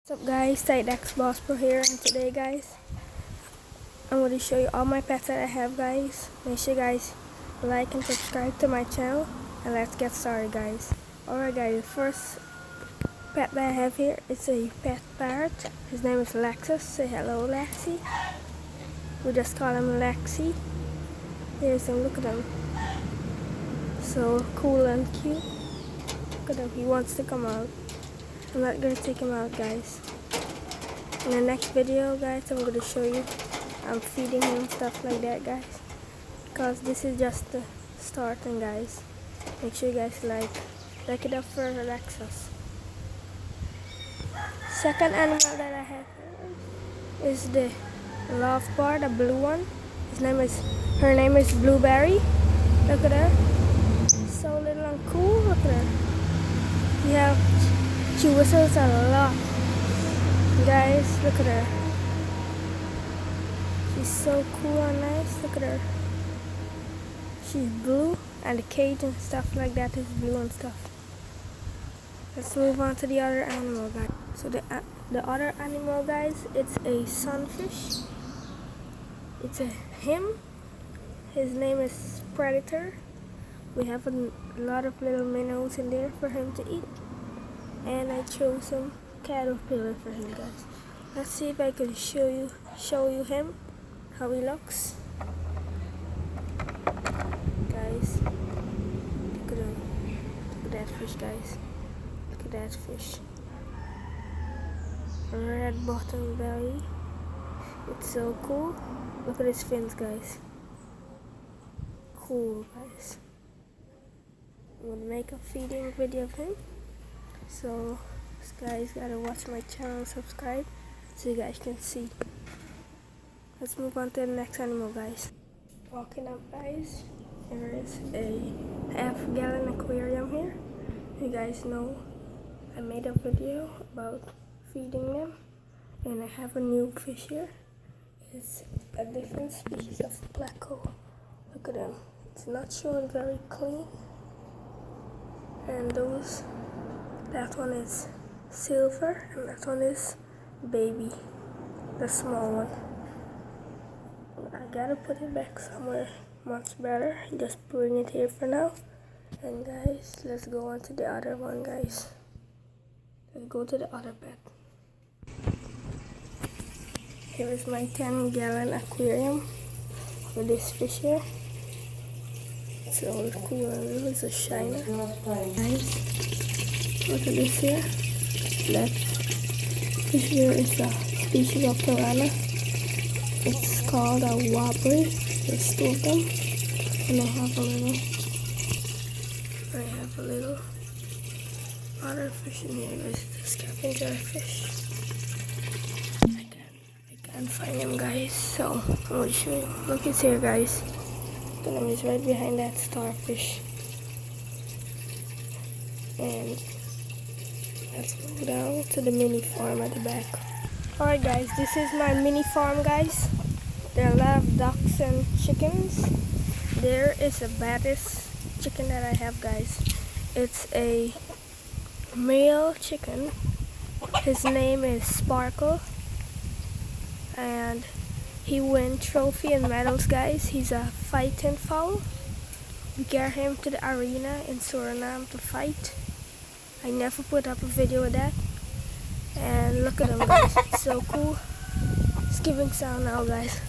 What's up guys, Tidex Boss Pro here, and today guys I'm going to show you all my pets that I have guys. Make sure you guys like and subscribe to my channel, and let's get started guys. Alright guys, the first pet that I have here is a pet parrot. His name is Lexus. Say hello Lexi. We just call him Lexi. There's him, look at him. So cool and cute. Look at him, he wants to come out. I'm not going to take him out guys. In the next video guys, I'm going to show you I'm feeding him stuff like that guys, because this is just the starting guys. Make sure you guys like it up for Lexus. Second animal that I have is the love bar, the blue one. Her name is Blueberry. Look at her, so little and cool. Look at her. She whistles a lot. Guys, look at her. She's so cool and nice. Look at her. She's blue, and the cage and stuff like that is blue and stuff. Let's move on to the other animal, guys. So the other animal, guys, it's a sunfish. It's him. His name is Predator. We have a lot of little minnows in there for him to eat. And I chose some caterpillar for him guys. Let's see if I can show you him, how he looks. Guys, look at him. Look at that fish guys. Look at that fish. Red bottom belly. It's so cool. Look at his fins guys. Cool guys. I'm gonna make a feeding video of him. So guys, gotta watch my channel and subscribe so you guys can see. Let's move on to the next animal guys. Walking up guys, there is a half-gallon aquarium here. You guys know I made a video about feeding them, and I have a new fish here. It's a different species of pleco. Look at them. It's not showing very clean, and that one is silver, and that one is baby, the small one. I gotta put it back somewhere much better. Just bring it here for now. And guys, let's go on to the other one guys. Let's go to the other pet. Here is my 10-gallon aquarium with this fish here. It's all cool and blue. It's a shiner. Nice. Look at this here. That fish here is a species of piranha. It's called a wobbly. There's two of them. And I have a little other fish in here. This is the scavenger fish. I can't find him guys, so I'm going to show you. Look, it's here guys. The name is right behind that starfish. And let's go down to the mini farm at the back. Alright guys, this is my mini farm guys. There are a lot of ducks and chickens. There is a baddest chicken that I have guys. It's a male chicken. His name is Sparkle. And he wins trophy and medals guys. He's a fighting fowl. We carry him to the arena in Suriname to fight. I never put up a video of that. And look at him guys, it's so cool. It's giving sound now guys.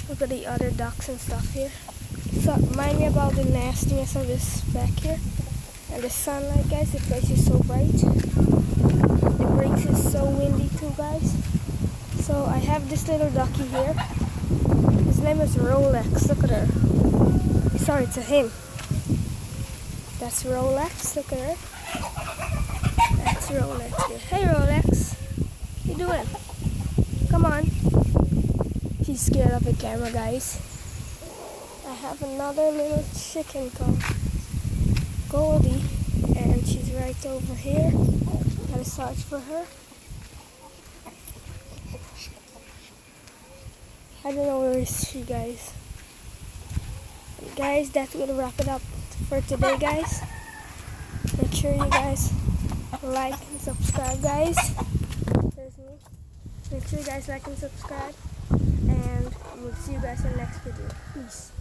Look at the other ducks and stuff here. So remind me about the nastiness of this back here. And the sunlight guys, the place is so bright. The breeze is so windy too guys. So I have this little ducky here. His name is Rolex, look at her. Sorry, it's a him. That's Rolex, look at her. That's Rolex here. Hey Rolex, what you doing? Come on. She's scared of the camera guys. I have another little chicken called Goldie, and she's right over here. Gotta search for her. I don't know where is she guys. Guys, that's gonna wrap it up for today guys. Make sure you guys like and subscribe guys. There's me. sure you guys like and subscribe, and we'll see you guys in the next video. Peace.